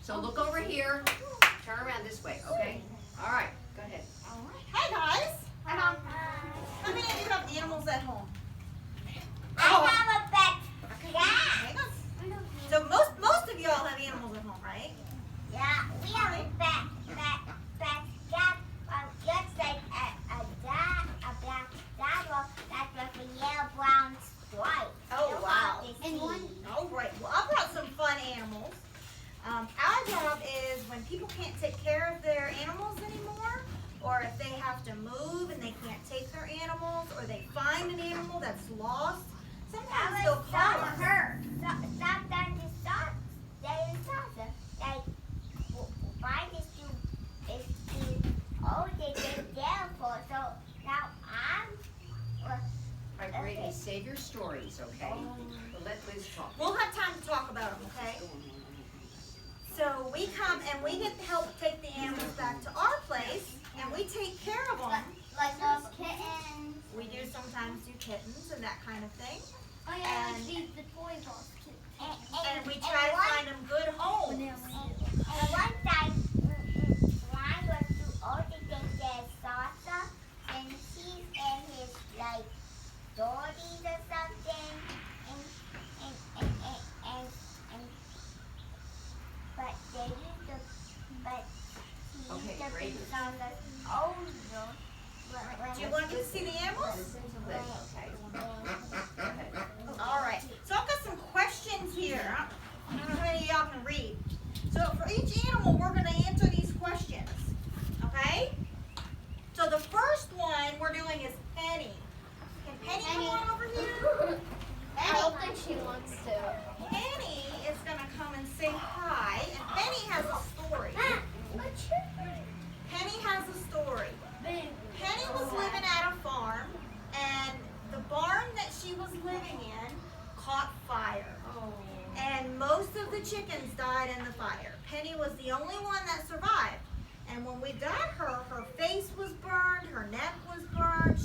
So look over here. Turn around this way, okay? All right, go ahead. Hi guys. Hi, Mom. How many of you have animals at home? I have a pet cat. Hang on. So most of y'all have animals at home, right? Yeah, we have a pet cat. Just like a black dog that's with a yellow brown stripe. Oh wow. And one. All right. Well, I brought some fun animals. Our job is when people can't take care of their animals anymore, or if they have to move and they can't take their animals, or they find an animal that's lost, sometimes they'll call us. Sometimes it starts. They why this they take care for. So now All right, Brady, save your stories, okay? But let Liz talk. We'll have time to talk about them, okay? So we come and we get to help take the animals back to our place, and we take care of them. like those kittens. We do sometimes do kittens and that kind of thing. Oh yeah, like the toy dolls too. And we try to find them good homes. And one time, Ryan was too old to take their salsa, and he's in his like Dorothy's or something, and but they used to, but he Okay, used to great. be salsa older. Do you want to see the animals? Listen to Liz, okay? Go ahead. All right. So I've got some questions here. I don't know how many of y'all can read. So for each animal, we're going to answer these questions. Okay? So the first one we're doing is Penny. Can Penny come on over here? I don't think she wants to. Penny is going to come and say hi. And Penny has a story. Penny has a story. Penny was living at a farm, and the barn that she was living in caught fire. And most of the chickens died in the fire. Penny was the only one that survived. And when we got her, her face was burned, her neck was burned.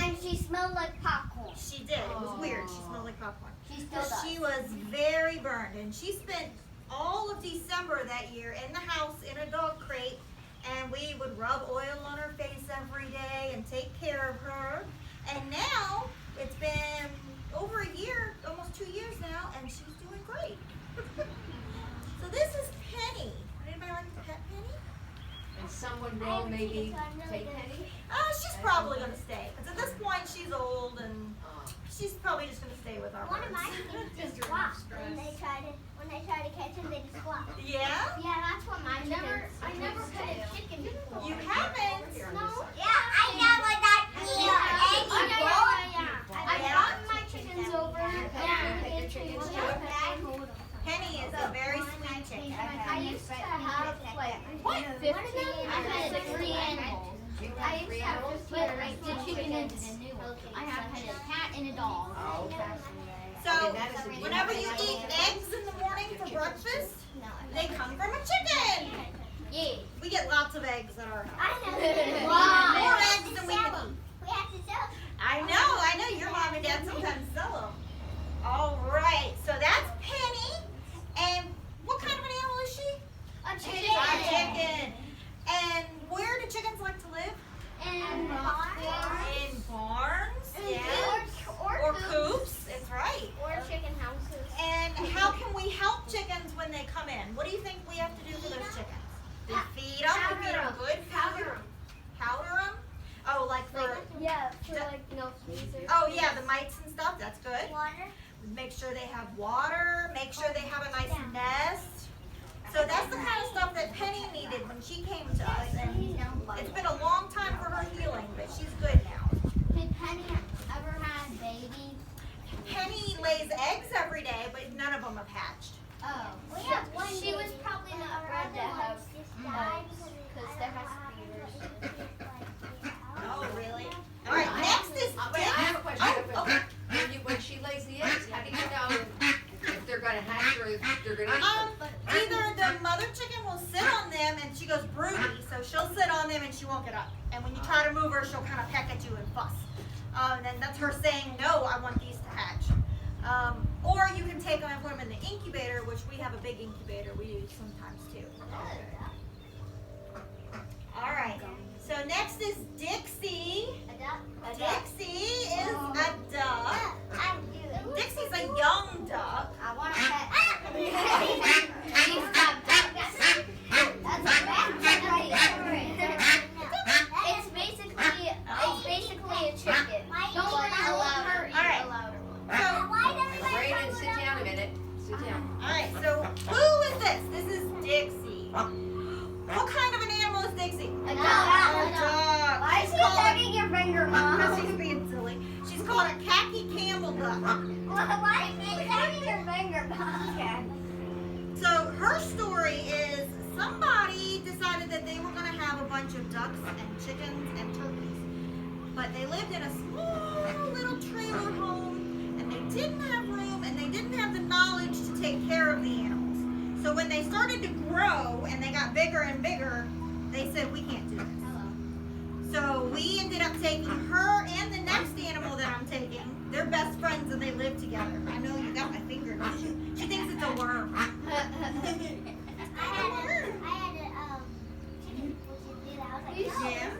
And she smelled like popcorn. She did. It was weird. She smelled like popcorn. She still does. She was very burned, and she spent all of December that year in the house in a dog crate, and we would rub oil on her face every day and take care of her. And now it's been over a year, almost 2 years now, and she's doing great. So this is Penny. Would anybody like to pet Penny? And someone will maybe take Penny? She's probably going to stay, because at this point she's old, and she's probably just going to stay with our One of my birds. chickens just squawked when they try to catch them. They just squawk. Yeah? Yeah, that's what my chickens. I never put a chicken before. You haven't? No. Yeah, I know what that means. I brought my chickens over. Penny is a very sweet chicken. I used to have like 15. I had 3 animals. I used to have 15 chickens. I have had a cat and a dog. Oh, okay. So, whenever you eat eggs in the morning for breakfast, they come from a chicken. Yeah. We get lots of eggs at our house. I know. More eggs than we can eat. We have to sell them. I know. Your mom and dad sometimes sell them. All right, so that's Penny. And what kind of an animal is she? A chicken. A chicken. And where do chickens like to live? And barns. In barns. Yeah. Or coops. That's right. Or chicken houses. And how can we help chickens when they come in? What do you think we have to do for those chickens? We feed them. We feed them good food. Powder them. Oh, like for freezer. oh yeah, the mites and stuff. That's good. Water. Make sure they have water. Make sure they have a nice nest. So that's the kind of stuff that Penny needed when she came to us. And it's been a long time for her healing, but she's good now. Did Penny ever have babies? Penny lays eggs every day, but none of them have hatched. Oh. She was probably not bred to have because there has to be yours. Oh, really? All right, next is I have a question. Oh, okay. When she lays the eggs, how do you know if they're going to hatch or if they're going to Either the mother chicken will sit on them and she goes broody, so she'll sit on them and she won't get up. And when you try to move her, she'll kind of peck at you and fuss. And then that's her saying, no, I want these to hatch. Or you can take them and put them in the incubator, which we have a big incubator we use sometimes too. All right. So next is Dixie. Dixie is a duck. Dixie's a young duck. I want to pet. She's got ducks. That's a It's basically a chicken. Don't allow her eat alone. Brayden, sit down a minute. Sit down. All right. So who is this? This is Dixie. What kind of an animal is Dixie? A A duck. duck. Why is She's he called tugging your finger, Mom? because she's being silly. She's called a khaki camel duck. Why is he tugging your finger, Mom? So her story is somebody decided that they were going to have a bunch of ducks and chickens and turkeys. But they lived in a small little trailer home and they didn't have room and they didn't have the knowledge to take care of the animals. So when they started to grow and they got bigger and bigger, they said, we can't do this. So we ended up taking her and the next animal that I'm taking. They're best friends and they live together. I know you got my finger, don't you? She thinks it's a worm. I had a chicken.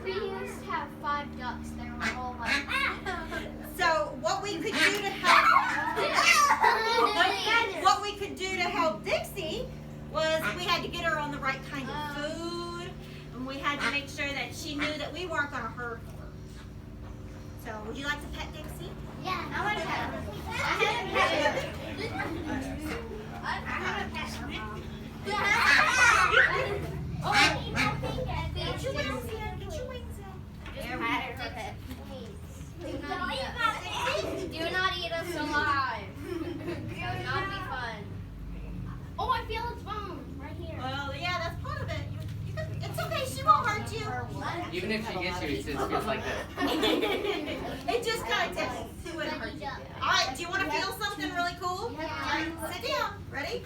We used to have 5 ducks. They were all like. So what we could do to help Dixie was we had to get her on the right kind of food, and we had to make sure that she knew that we weren't going to hurt her. So would you like to pet Dixie? Yeah, I want to pet her. I haven't pet her. I haven't pet her, Mom. Get your wings in. Get your wings in. Do not eat us alive. That would not be fun. Oh, I feel its bone right here. Well, yeah, that's part of it. It's okay. She won't hurt you. Even if she gets you, it just feels like this. It just kind of tickles. She wouldn't hurt you. All right. Do you want to feel something really cool? All right. Sit down. Ready?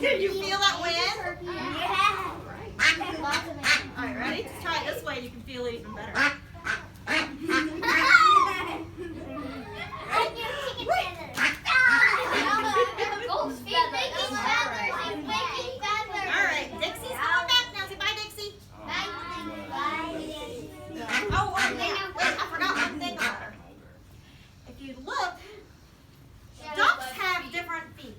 Can you feel that wind? Yeah. All right. Ready? Just try it this way. You can feel it even better. All right. Dixie's coming back now. Say bye, Dixie. Oh, one thing. Wait, I forgot one thing about her. If you look, ducks have different feet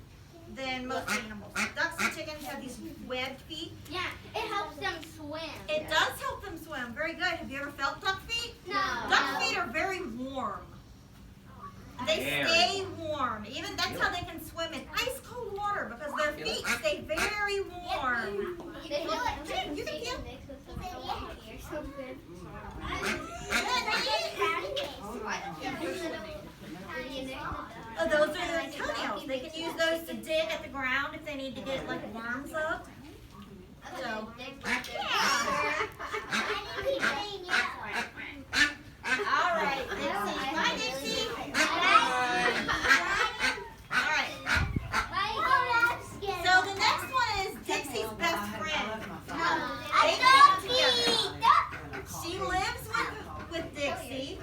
than most animals. Ducks and chickens have these webbed feet. Yeah, it helps them swim. It does help them swim. Very good. Have you ever felt duck feet? No. Duck feet are very warm. They stay warm. Even that's how they can swim in ice cold water because their feet stay very warm. They feel like You can feel. Those are their toenails. They can use those to dig at the ground if they need to get like worms up. So, yeah. All right, Dixie. Bye, Dixie. All right. So the next one is Dixie's best friend. They live together. She lives with Dixie.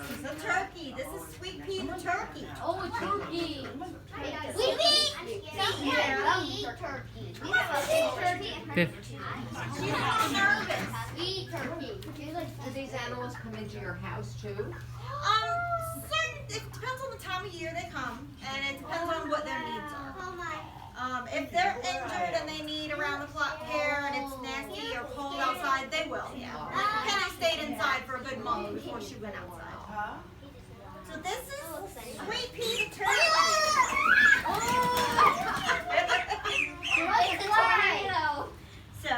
This is a turkey. This is Sweet Pea the turkey. Oh, a turkey. We eat turkey. We have a big turkey. She's not nervous. We eat turkey. Do these animals come into your house too? It depends on the time of year they come, and it depends on what their needs are. If they're injured and they need around-the-clock care and it's nasty or cold outside, they will, yeah. Penny stayed inside for a good month before she went outside. So this is Sweet Pea the turkey. So,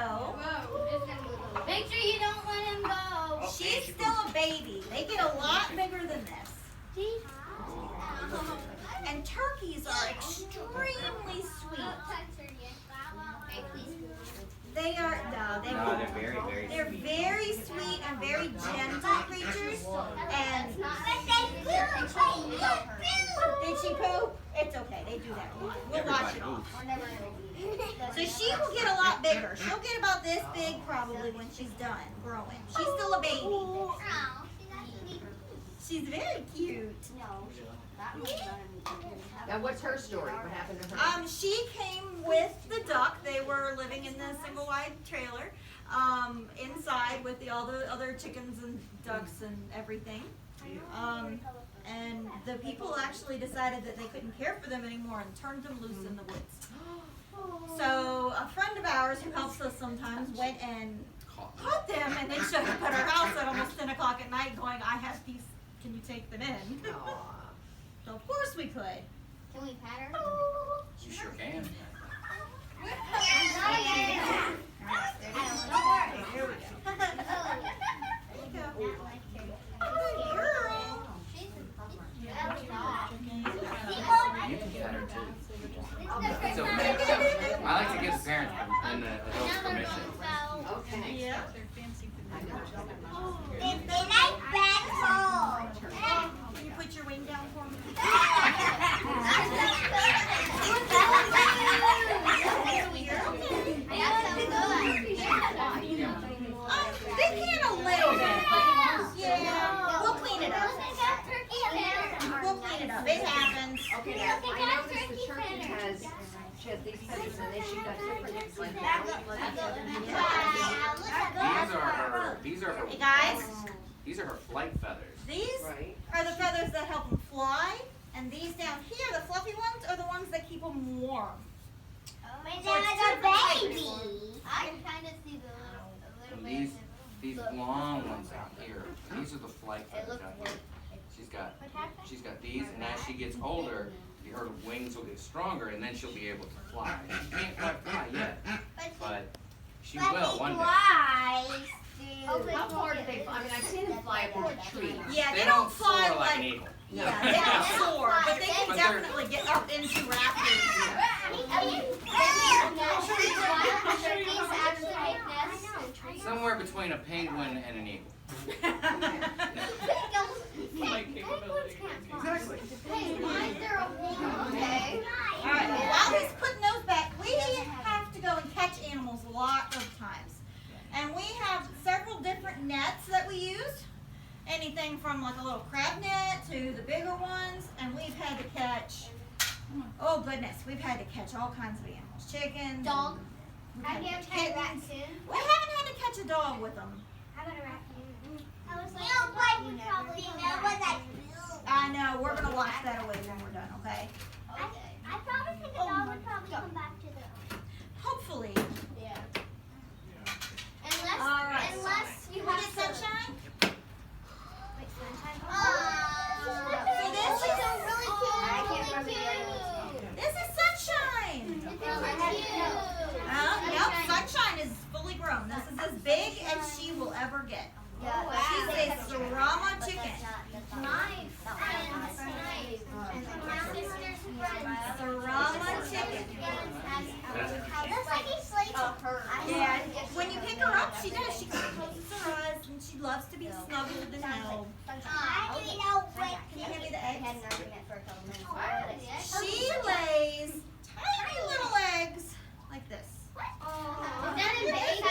Make sure you don't let him go. she's still a baby. They get a lot bigger than this. And turkeys are extremely sweet. They are, No, they're very, very they're sweet. very sweet and very gentle creatures. And did she poop? It's okay, they do that a lot. We'll watch it off. So she will get a lot bigger. She'll get about this big probably when she's done growing. She's still a baby. She's very cute. No, that one's Now, what's her story? What happened to her? She came with the duck. They were living in the single wide trailer, inside with all the other chickens and ducks and everything. And the people actually decided that they couldn't care for them anymore and turned them loose in the woods. So a friend of ours who helps us sometimes went and caught them and then showed up at our house at almost 10 o'clock at night going, I have these, can you take them in? Aw. So of course we could. Can we pet her? You sure can. You can pet her too. So, I like to give the parents and the adults permission. Okay. Yeah. If they like bad home. Can you put your wing down for me? They can a little bit. Yeah. We'll clean it up. We'll clean it up. It happens. Okay, now, I noticed the turkey has, she has these feathers and then she got different, like that. Hey guys, These are her flight feathers. these Right. are the feathers that help them fly, and these down here, the fluffy ones, are the ones that keep them warm. When they're a baby. I can kind of see the little And these long ones out here, these are the flight feathers out here. She's got these, and as she gets older, her wings will get stronger, and then she'll be able to fly. She can't quite fly yet, but she will one day. How far do they fly? I mean, I've seen them fly up in the trees. Yeah, They don't fly soar like an eagle. Yeah, they don't soar, but they can But they're- definitely get up into rafters. Somewhere between a penguin and an eagle. Exactly. Alright, while he's putting those back, we have to go and catch animals a lot of times. And we have several different nets that we use. Anything from like a little crab net to the bigger ones. And we've had to catch, oh goodness, we've had to catch all kinds of animals. Chickens. Dog. we've Have you had ever to tried kittens. raccoon? We haven't had to catch a dog with them. How about a raccoon? I was like, I know, we're gonna wash that away when we're done, okay? I probably think a dog would probably come back to the. Hopefully. Yeah. Unless, Alright. unless you We have get sunshine? Wait, sunshine. So this is really cute. I can't remember the other one. This is sunshine. It's really cute. Yep, sunshine is fully grown. This is as big as she will ever get. Yeah, She's a Serama chicken. Nice. My sister's friend. Serama chicken. Looks like he sleeps on her. Yeah, when you pick her up, she does. She closes her eyes and she loves to be snuggled and held. I do know what. Can you hand me the eggs? Had an argument for a couple minutes. She lays tiny little eggs like this. Is that a baby?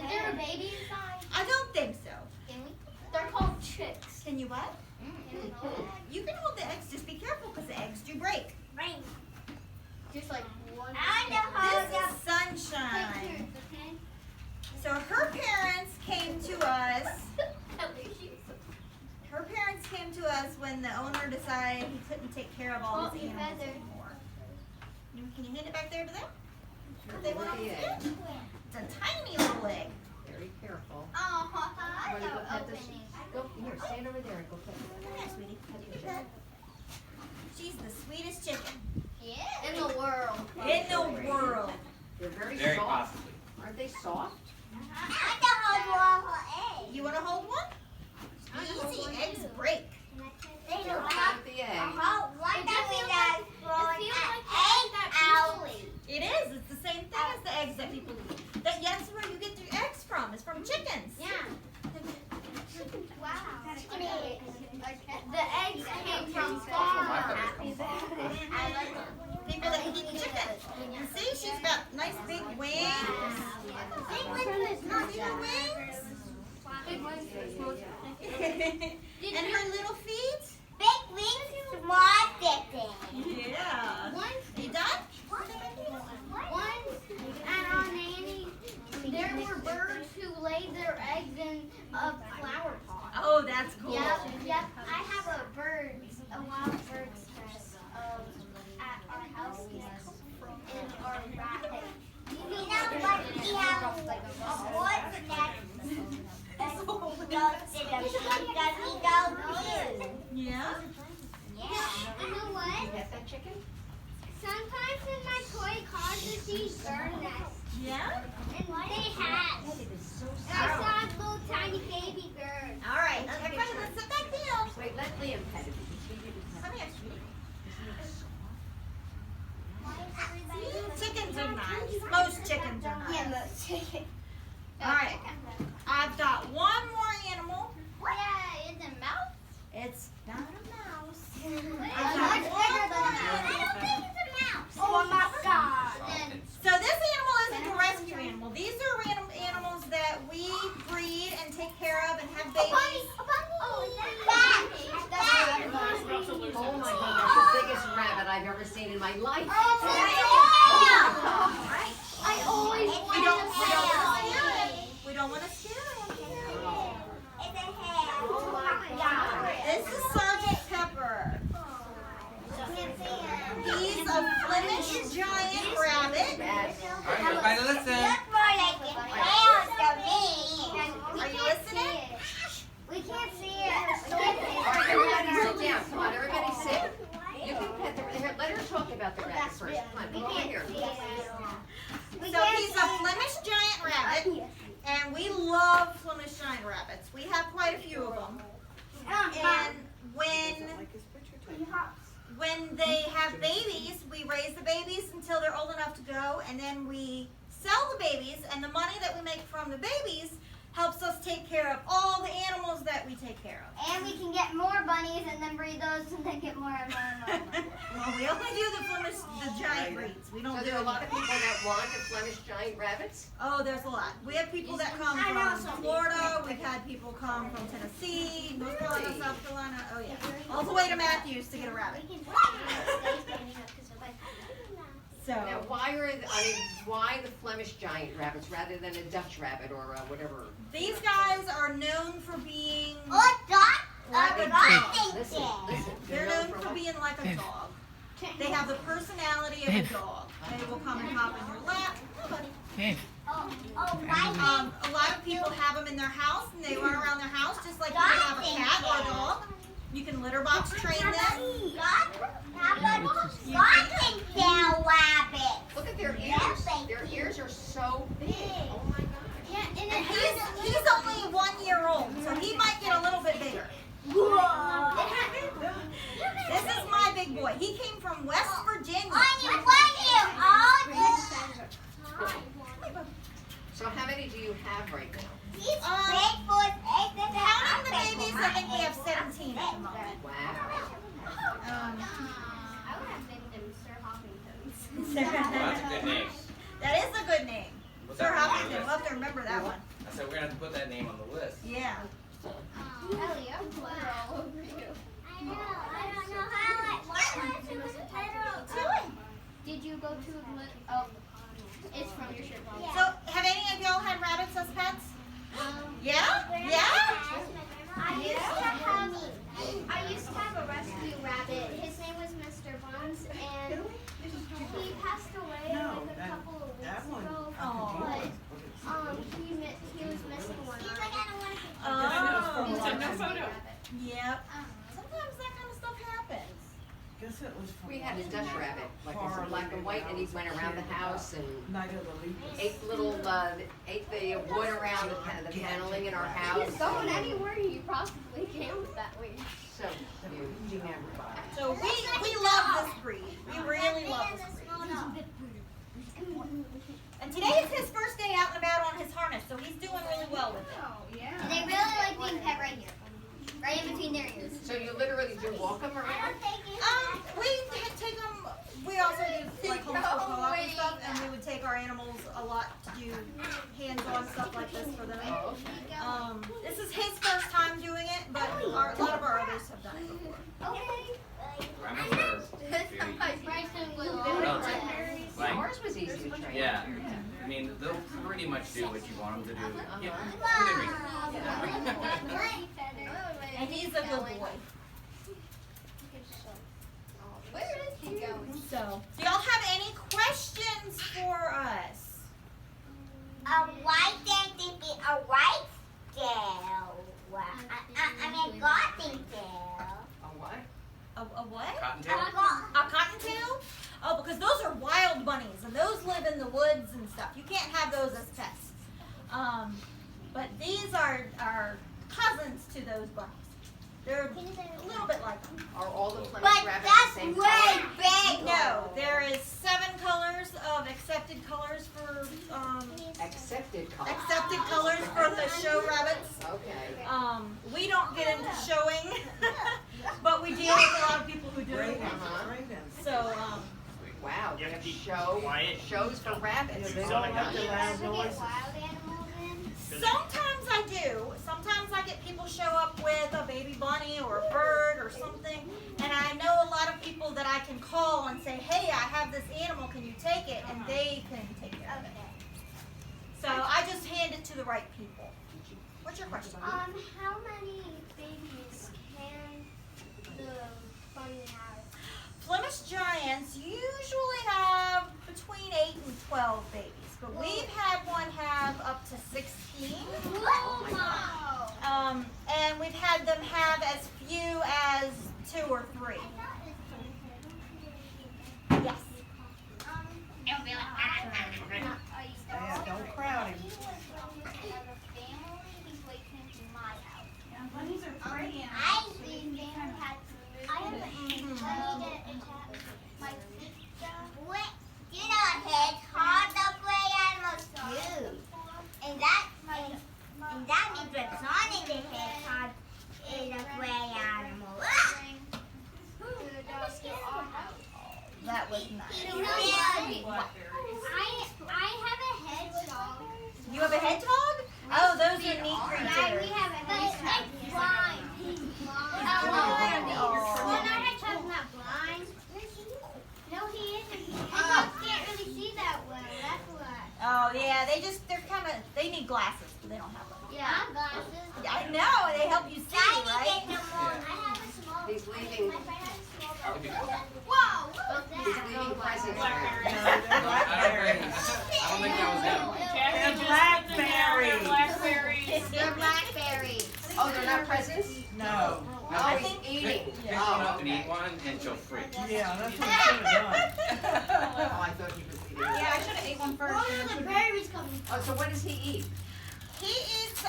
Is there a baby inside? I don't think so. Can we? They're called chicks. Can you what? You can hold the eggs. Just be careful because the eggs do break. Rain. Just like one. This is Sunshine. So her parents came to us. Her parents came to us when the owner decided he couldn't take care of all his animals anymore. Can you hand it back there to them? If they want to Yeah. It's a tiny little egg. Very careful. Oh, Wanna go pet this? Go, here, stand over there and go pet Come here, sweetie. She's the sweetest chicken yeah. In the world. in the world. They're very Very soft. possibly. Aren't they soft? You want to hold one? Easy, eggs break. They They're not the egg. It is. It's the same thing as the eggs that people eat. That's where you get your eggs from. It's from chickens. Yeah. Wow. The eggs came from farms. People that eat chicken. And see, she's got nice big wings. Big wings. Big wings. And her little feet. see bird nests. Yeah? And they hatch. And I saw little tiny baby birds. All right, everybody, let's sit back down. Wait, let Liam pet it. Come here. Chickens are nice. Most chickens are nice. Yeah, most chickens. All right. I've got one more animal. Yeah, it's a mouse. It's not a mouse. It's much bigger than a mouse. I don't think it's a mouse. Oh my God. So this animal isn't a rescue animal. These are animals that we breed and take care of and have babies. A bunny. Oh, that's Oh my God, that's the biggest rabbit I've ever seen in my life. I always We don't want to scare him. It's a head. Oh my God. This is Sergeant Pepper. He's a Flemish giant rabbit. Alright, everybody listen. Look more like a tail to me. Are you listening? We can't see it. All right, everybody sit down. Come on, everybody sit. You can pet the, here, let her talk about the rabbit first. Come on, come over here. So he's a Flemish giant rabbit, and we love Flemish giant rabbits. We have quite a few of them. And when they have babies, we raise the babies until they're old enough to go, and then we sell the babies, and the money that we make from the babies helps us take care of all the animals that we take care of. And we can get more bunnies and then breed those and then get more and more and more. Well, we only do the giant breeds. We don't So do there are a lot of people that want the Flemish giant rabbits? Oh, there's a lot. We have people that come from Florida. We've had people come from Tennessee, North Carolina, South Carolina. Oh yeah, all the way to Mathews to get a rabbit. So Now, why the Flemish giant rabbits rather than a Dutch rabbit or whatever? these guys are known for being Oh, dog. like a dog. Listen, listen. They're known for being like a dog. They have the personality of a dog. They will come and hop in your lap. Nobody. Why? A lot of people have them in their house, and they run around their house just like you would have a cat or a dog. You can litter box train them. Look at their ears. Their ears are so big. Oh my gosh. And he's only 1 year old, so he might get a little bit bigger. This is my big boy. He came from West Virginia. So how many do you have right now? Counting the babies, I think we have 17 at the moment. Wow. I would have named them Sir Hoppingtons. That's a good name. That is a good name. Put Sir that name on the Huffington. list. We'll have to remember that one. I said we're gonna have to put that name on the list. Yeah. Ellie, I'm glitter all over you. I know. I don't know how. Did you go to a glitter? Oh, it's from your shirt. So, have any of y'all had rabbits as pets? Yeah? Yeah? I used to have a rescue rabbit. His name was Mr. Buns, and he passed away like a couple of weeks ago. Oh. But he was missing one eye. Oh. He was a rescue rabbit. Yep. Sometimes that kind of stuff happens. We had a Dutch rabbit, like I said, black and white, and he went around the house and ate the wood around the paneling in our house. Going anywhere you possibly can with that wing. So huge. So we love this breed. We really love this breed. And today is his first day out and about on his harness, so he's doing really well with it. And they really like being pet right here. Right in between their ears. So you literally do walk them around? We take them, we also do like homeschool co-op and stuff, and we would take our animals a lot to do hands-on stuff like this for them. Oh, okay. This is his first time doing it, but a lot of our others have done it before. Bryson was Like, Ours was easy to train. yeah. I mean, they'll pretty much do what you want them to do. Yep. Within reason. And he's a good boy. Where is he going? So, do y'all have any questions for us? Why can't it be a white tail? I mean, garden tail. A what? A what? Cottontail? A cottontail? Oh, because those are wild wild bunnies, and those live in the woods and stuff. You can't have those as pets. But these are cousins to those bunnies. They're a little bit like them. Are all the Plymouth But rabbits that's the same way color? big. No, there is 7 colors of accepted colors for Accepted color. the show rabbits. Okay. We don't get into showing, but we deal with a lot of people who do. Uh-huh. So, Wow, You they have have to be quiet. shows for rabbits. They don't like Do you ever get wild animals in? sometimes I do. Sometimes I get people show up with a baby bunny or a bird or something, and I know a lot of people that I can call and say, hey, I have this animal, can you take it? And they can take care of it. So I just hand it to the right people. What's your question? How many babies can the bunny have? Plymouth Giants usually have between 8 and 12 babies, but we've had one have up to 16. Wow. And we've had them have as few as 2 or 3. Yes. Yeah, don't crowd him. Bunnies are praying. I think they have had to move. I have my sister. What? You know, a hedgehog, the prey animals do. And that means Sonic the Hedgehog is a prey animal. That was nice. I have a hedgehog. You have a hedgehog? Oh, those are neat creatures. We have a hedgehog. He's blind. He's blind. Well, not hedgehog's not blind. No, he isn't. Hedgehogs can't really see that well. That's why. Oh, yeah, they need glasses, but they don't have them. Yeah, I have glasses. I know, they help you see, right? I have a small. He's leaving. My friend has a small. Whoa! He's leaving presents. No, around. they're blackberries. I don't think that was him. They're blackberries. They're blackberries. Oh, they're not presents? No. Oh, he's eating. Pick one up and eat one and she'll freak. Yeah, that's what I should have done. Oh, I thought he was eating. Yeah, I should have ate one first. Where are the berries coming from? Oh, so what does he eat? He eats,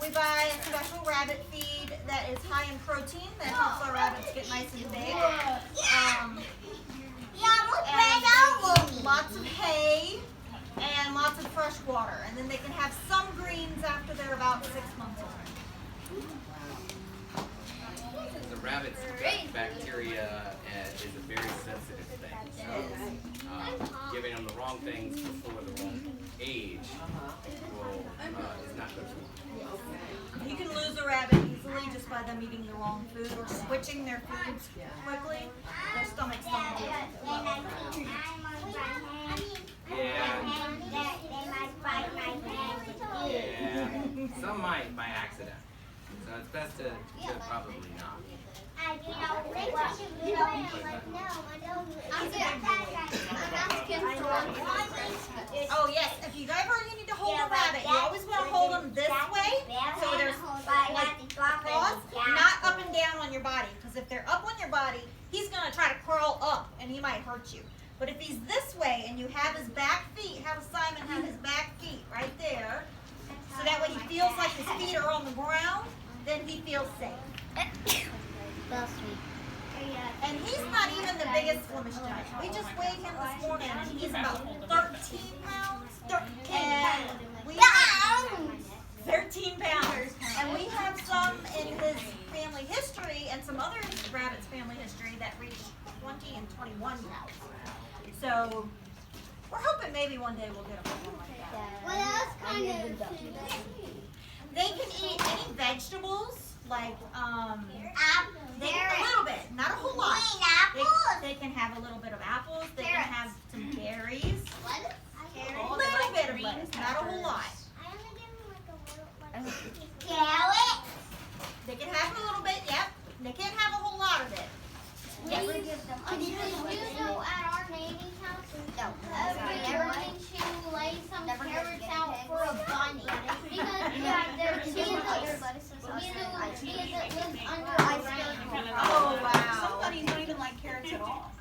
we buy a special rabbit feed that is high in protein that helps our rabbits get nice and big. And lots of hay and lots of fresh water. And then they can have some greens after they're about 6 months old. The rabbit's gut bacteria is a very sensitive thing. So giving them the wrong things before the wrong age is not good for them. You can lose a rabbit easily just by them eating the wrong food or switching their foods quickly. Their stomachs don't do it. Yeah, some might by accident. So it's best to probably not. Oh yes, if you ever need to hold a rabbit, you always want to hold them this way, so there's cross, not up and down on your body. Because if they're up on your body, he's gonna try to crawl up, and he might hurt you. But if he's this way, and you have his back feet, have Simon have his back feet right there, so that way he feels like his feet are on the ground, then he feels safe. And he's not even the biggest Flemish giant. We just weighed him this morning, and he's about 13 pounds. And we have 13 pounds. And we have some in his family history and some other rabbits' family history that reach 20 and 21 pounds. So we're hoping maybe one day we'll get a one like that. Well, that's kind of. They can eat any vegetables, like they can Carrots. a little bit, not a whole lot. Apples. They can have a little bit of apples. They can have some berries. What? A little bit of lettuce, not a whole lot. I only give them like a little. Carrot. They can have a little bit, yep. They can't have a whole lot of it. Yes. You know, at our nanny's house, every morning she will lay some carrots out for a bunny because she lives under ice cream. Oh wow. Somebody don't even like carrots at all.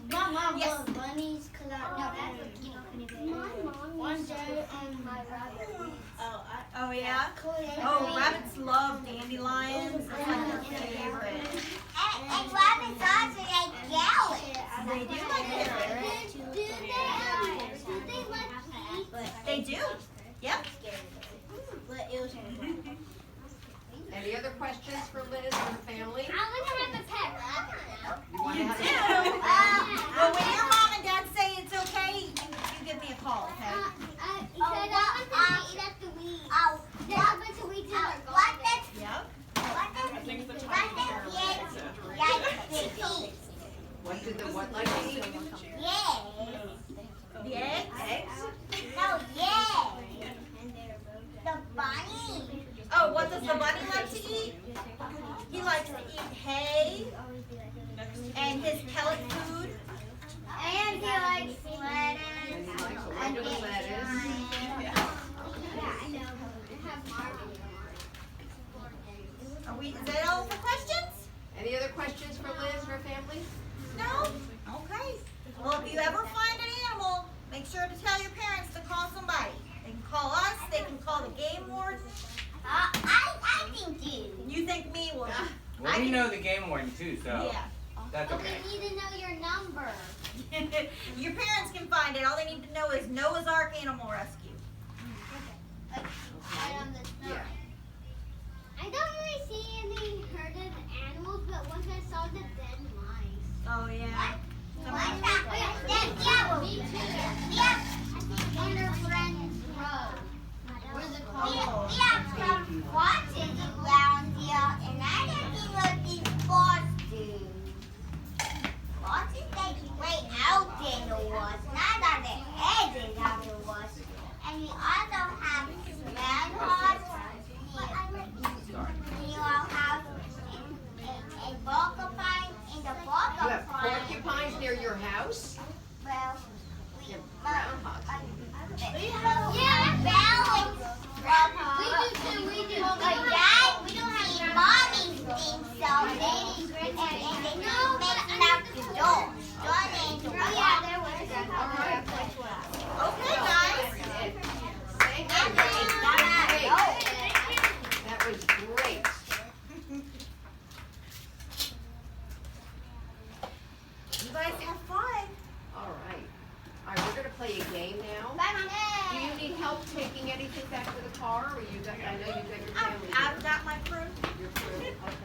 My mom Yes. loves bunnies. bunnies because one day and my rabbit. Oh yeah? Oh, rabbits love dandelions. It's like their favorite. And rabbits also like carrots. They do like carrots. Do they like to eat? They do. Yep. Any other questions for Liz and her family? I want to have a pet rabbit now. You want You to do. have Well, when your mom and dad say it's okay, you give me a call, okay? Because I want to eat up the weeds. There's a bunch of weeds in our garden. Yep. What did the what like to eat? The eggs? Eggs? No, yeah. The bunny. Oh, what does the bunny like to eat? He likes to eat hay and his pellet food. And he likes lettuce. And he likes a regular lettuce. Is that all the questions? Any other questions for Liz and her family? No? Okay. Well, if you ever find an animal, make sure to tell your parents to call somebody. They can call us, they can call the game warden. I think you. You think me? Well, Well, we know the game warden too, so yeah. that's But okay. we need to know your number. Your parents can find it. All they need to know is Noah's Ark Animal Rescue. Like, right on the snow. Yeah. I don't really see any herded animals, but once I saw the dead mice. Oh, yeah. Me too. Wonder Friends Road. What is it called? We have some watches around here, and I don't think what these watches. Watches they play out in the woods, not on the edges of the woods. And we also have groundhogs. We all have a porcupine in the You have porcupine. porcupines near your house? Well, You have groundhogs. yeah, balance. We do too. We do. But Dad, we don't have mommy's thing, so maybe and they just make out the door. Yeah, there was a grandpa. Okay, guys. Thank you. That was great. You guys have fun. All right. All right, we're going to play a game now. Do you need help taking anything back to the car, or you got? I know you got your family. I've got my proof. Your crew. Okay.